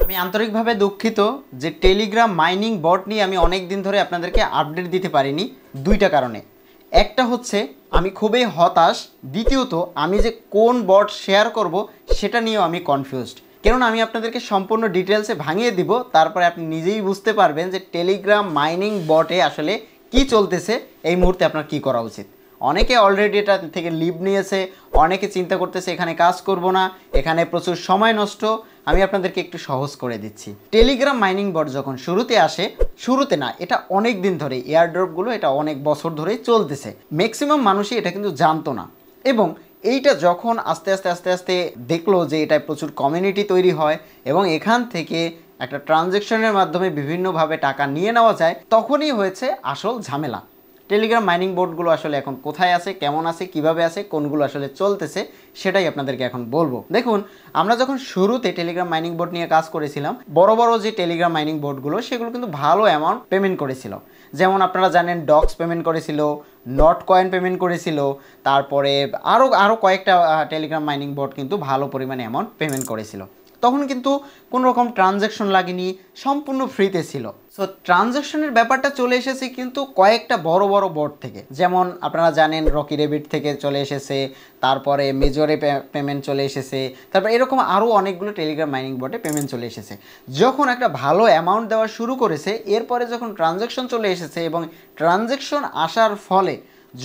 আমি আন্তরিকভাবে দুঃখিত যে টেলিগ্রাম মাইনিং বট নিয়ে আমি অনেক দিন ধরে আপনাদেরকে আপডেট দিতে পারিনি দুইটা কারণে। একটা হচ্ছে আমি খুবই হতাশ, দ্বিতীয়ত আমি যে কোন বট শেয়ার করব সেটা নিয়েও আমি কনফিউজড। কেননা আমি আপনাদেরকে সম্পূর্ণ ডিটেলসে ভাঙিয়ে দিব, তারপরে আপনি নিজেই বুঝতে পারবেন যে টেলিগ্রাম মাইনিং বটে আসলে কি চলতেছে, এই মুহূর্তে আপনার কি করা উচিত। অনেকে অলরেডি এটা থেকে লিভ নিয়েছে, অনেকে চিন্তা করতেছে এখানে কাজ করব না, এখানে প্রচুর সময় নষ্ট। আমি আপনাদেরকে একটু সহজ করে দিচ্ছি। টেলিগ্রাম মাইনিং বট যখন শুরুতে আসে, শুরুতে না, এটা অনেক দিন ধরে এয়ারড্রপগুলো এটা অনেক বছর ধরেই চলতেছে। ম্যাক্সিমাম মানুষই এটা কিন্তু জানতো না, এবং এইটা যখন আস্তে আস্তে আস্তে আস্তে দেখলো যে এটায় প্রচুর কমিউনিটি তৈরি হয় এবং এখান থেকে একটা ট্রানজ্যাকশনের মাধ্যমে বিভিন্নভাবে টাকা নিয়ে নেওয়া যায়, তখনই হয়েছে আসল ঝামেলা। টেলিগ্রাম মাইনিং বোর্ডগুলো আসলে এখন কোথায় আছে, কেমন আছে, কিভাবে আছে, কোনগুলো আসলে চলতেছে, সেটাই আপনাদেরকে এখন বলবো। দেখুন, আমরা যখন শুরুতে টেলিগ্রাম মাইনিং বোর্ড নিয়ে কাজ করেছিলাম, বড় বড় যে টেলিগ্রাম মাইনিং বোর্ডগুলো সেগুলো কিন্তু ভালো অ্যামাউন্ট পেমেন্ট করেছিল। যেমন আপনারা জানেন ডক্স পেমেন্ট করেছিল, নট কয়েন পেমেন্ট করেছিল, তারপরে আরও কয়েকটা টেলিগ্রাম মাইনিং বোর্ড কিন্তু ভালো পরিমাণে অ্যামাউন্ট পেমেন্ট করেছিল। তখন কিন্তু কোনো রকম ট্রানজ্যাকশন লাগেনি, সম্পূর্ণ ফ্রিতে ছিল। সো ট্রানজ্যাকশনের ব্যাপারটা চলে এসেছে কিন্তু কয়েকটা বড় বড় বোর্ড থেকে। যেমন আপনারা জানেন রকি রেবিট থেকে চলে এসেছে, তারপরে মেজরে পেমেন্ট চলে এসেছে, তারপর এরকম আরও অনেকগুলো টেলিগ্রাম মাইনিং বোর্ডে পেমেন্ট চলে এসেছে। যখন একটা ভালো অ্যামাউন্ট দেওয়া শুরু করেছে, এরপরে যখন ট্রানজ্যাকশন চলে এসেছে এবং ট্রানজ্যাকশন আসার ফলে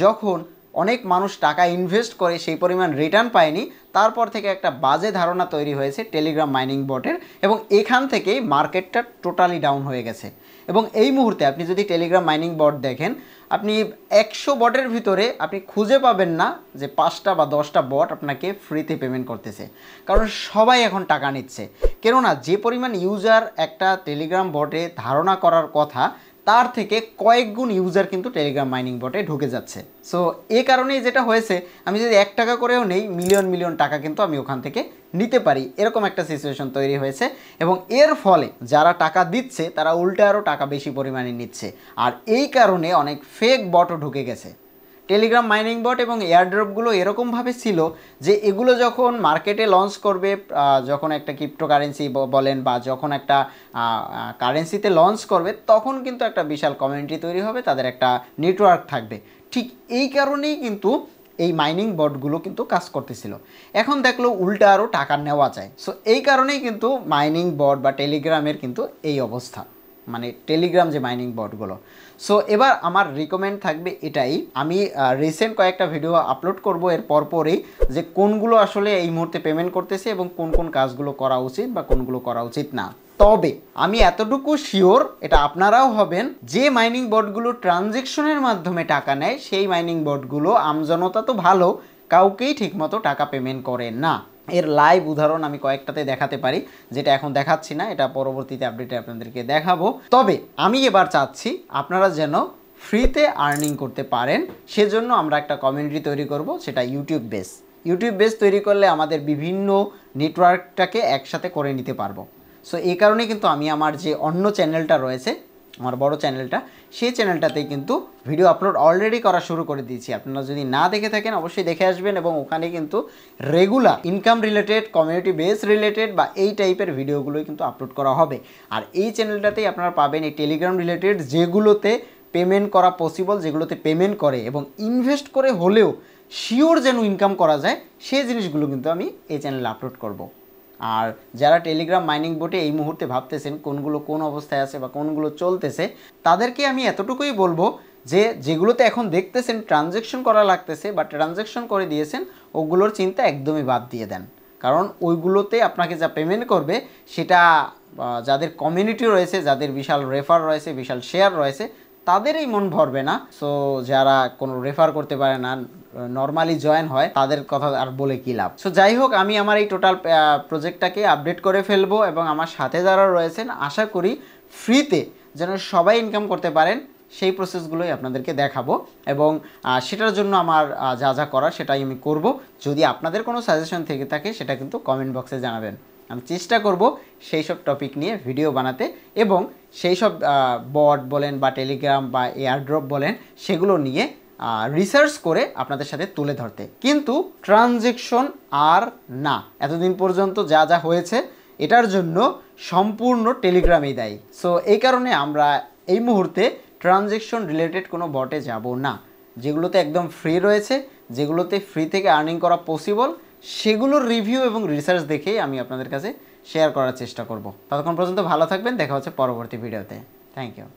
যখন অনেক মানুষ টাকা ইনভেস্ট করে সেই পরিমাণ রিটার্ন পায়নি, তারপর থেকে একটা বাজে ধারণা তৈরি হয়েছে টেলিগ্রাম মাইনিং বটের, এবং এখান থেকেই মার্কেটটা টোটালি ডাউন হয়ে গেছে। এবং এই মুহূর্তে আপনি যদি টেলিগ্রাম মাইনিং বট দেখেন, আপনি 100 বটের ভিতরে আপনি খুঁজে পাবেন না যে 5টা বা 10টা বট আপনাকে ফ্রিতে পেমেন্ট করতেছে, কারণ সবাই এখন টাকা নিচ্ছে। কেননা যে পরিমাণ ইউজার একটা টেলিগ্রাম বটে ধারণা করার কথা, তার থেকে কয়েক গুণ ইউজার কিন্তু টেলিগ্রাম মাইনিং বটে ঢুকে যাচ্ছে। সো এই কারণেই যেটা হয়েছে, আমি যদি 1 টাকা করেও নেই, মিলিয়ন মিলিয়ন টাকা কিন্তু আমি ওখান থেকে নিতে পারি, এরকম একটা সিচুয়েশন তৈরি হয়েছে। এবং এর ফলে যারা টাকা দিচ্ছে তারা উল্টে আরও টাকা বেশি পরিমাণে নিচ্ছে, আর এই কারণে অনেক ফেক বটও ঢুকে গেছে। টেলিগ্রাম মাইনিং বট এবং এয়ারড্রপগুলো এরকমভাবে ছিল যে এগুলো যখন মার্কেটে লঞ্চ করবে, যখন একটা ক্রিপ্টোকারেন্সি বলেন বা যখন একটা কারেন্সিতে লঞ্চ করবে, তখন কিন্তু একটা বিশাল কমিউনিটি তৈরি হবে, তাদের একটা নেটওয়ার্ক থাকবে। ঠিক এই কারণেই কিন্তু এই মাইনিং বটগুলো কিন্তু কাজ করতেছিল। এখন দেখলো উল্টা আরও টাকা নেওয়া যায়। সো এই কারণেই কিন্তু মাইনিং বট বা টেলিগ্রামের কিন্তু এই অবস্থা, মানে টেলিগ্রাম যে মাইনিং বটগুলো। সো এবার আমার রিকমেন্ড থাকবে এটাই, আমি রিসেন্ট কয়েকটা ভিডিও আপলোড করব এর পরপরই, যে কোনগুলো আসলে এই মুহূর্তে পেমেন্ট করতেছে এবং কোন কোন কাজগুলো করা উচিত বা কোনগুলো করা উচিত না। তবে আমি এতটুকু শিওর, এটা আপনারাও হবেন, যে মাইনিং বটগুলো ট্রানজ্যাকশনের মাধ্যমে টাকা নেয় সেই মাইনিং বটগুলো আমজনতা তো ভালো, কাউকেই ঠিকমতো টাকা পেমেন্ট করে না। এর লাইভ উদাহরণ আমি কয়েকটাতে দেখাতে পারি, যেটা এখন দেখাচ্ছি না, এটা পরবর্তীতে আপডেটে আপনাদেরকে দেখাবো। তবে আমি এবার চাচ্ছি আপনারা যেন ফ্রিতে আর্নিং করতে পারেন, সেজন্য আমরা একটা কমিউনিটি তৈরি করব, সেটা ইউটিউব বেস তৈরি করলে আমাদের বিভিন্ন নেটওয়ার্কটাকে একসাথে করে নিতে পারবো। সো এই কারণে কিন্তু আমি আমার যে অন্য চ্যানেলটা রয়েছে, আমার বড় চ্যানেলটা, সেই চ্যানেলটাতেই কিন্তু ভিডিও আপলোড অলরেডি করা শুরু করে দিয়েছি। আপনারা যদি না দেখে থাকেন অবশ্যই দেখে আসবেন, এবং ওখানে কিন্তু regular income related, community base related বা এই টাইপের ভিডিওগুলোই কিন্তু আপলোড করা হবে। আর এই চ্যানেলটাতেই আপনারা পাবেন এই টেলিগ্রাম রিলেটেড, যেগুলোতে পেমেন্ট করা পসিবল, যেগুলোতে পেমেন্ট করে এবং ইনভেস্ট করে হলেও শিওর যেন ইনকাম করা যায়, সেই জিনিসগুলো কিন্তু আমি এই চ্যানেলে আপলোড করব। আর যারা টেলিগ্রাম মাইনিং বোটে এই মুহূর্তে ভাবতেছেন কোনগুলো কোন অবস্থায় আছে বা কোনগুলো চলতেছে, তাদেরকে আমি এতটুকুই বলবো যে যেগুলোতে এখন দেখতেছেন ট্রানজ্যাকশন করা লাগতেছে বা ট্রানজ্যাকশন করে দিয়েছেন, ওগুলোর চিন্তা একদমই বাদ দিয়ে দেন। কারণ ওইগুলোতে আপনাকে যা পেমেন্ট করবে সেটা যাদের কমিউনিটি রয়েছে, যাদের বিশাল রেফার রয়েছে, বিশাল শেয়ার রয়েছে, তাদেরই মন ভরবে না। সো যারা কোনো রেফার করতে পারে না, নর্মালি জয়েন হয়, তাদের কথা আর বলে কী লাভ। সো যাই হোক, আমি আমার এই টোটাল প্রজেক্টটাকে আপডেট করে ফেলবো, এবং আমার সাথে যারা রয়েছেন আশা করি ফ্রিতে যেন সবাই ইনকাম করতে পারেন, সেই প্রসেসগুলোই আপনাদেরকে দেখাবো। এবং সেটার জন্য আমার যা যা করার সেটাই আমি করব। যদি আপনাদের কোনো সাজেশন থেকে থাকে সেটা কিন্তু কমেন্ট বক্সে জানাবেন। আমি চেষ্টা করব সেই সব টপিক নিয়ে ভিডিও বানাতে, এবং সেই সব বট বলেন বা টেলিগ্রাম বা এয়ারড্রপ বলেন, সেগুলো নিয়ে রিসার্চ করে আপনাদের সাথে তুলে ধরতে। কিন্তু ট্রানজ্যাকশন আর না, এতদিন পর্যন্ত যা যা হয়েছে এটার জন্য সম্পূর্ণ টেলিগ্রামই দায়ী। সো এই কারণে আমরা এই মুহূর্তে ট্রানজ্যাকশন রিলেটেড কোনো বটে যাব না। যেগুলোতে একদম ফ্রি রয়েছে, যেগুলোতে ফ্রি থেকে আর্নিং করা পসিবল, সেগুলোর রিভিউ এবং রিসার্চ দেখেই আমি আপনাদের কাছে শেয়ার করার চেষ্টা করব। ততক্ষণ পর্যন্ত ভালো থাকবেন, দেখা হচ্ছে পরবর্তী ভিডিওতে। Thank you.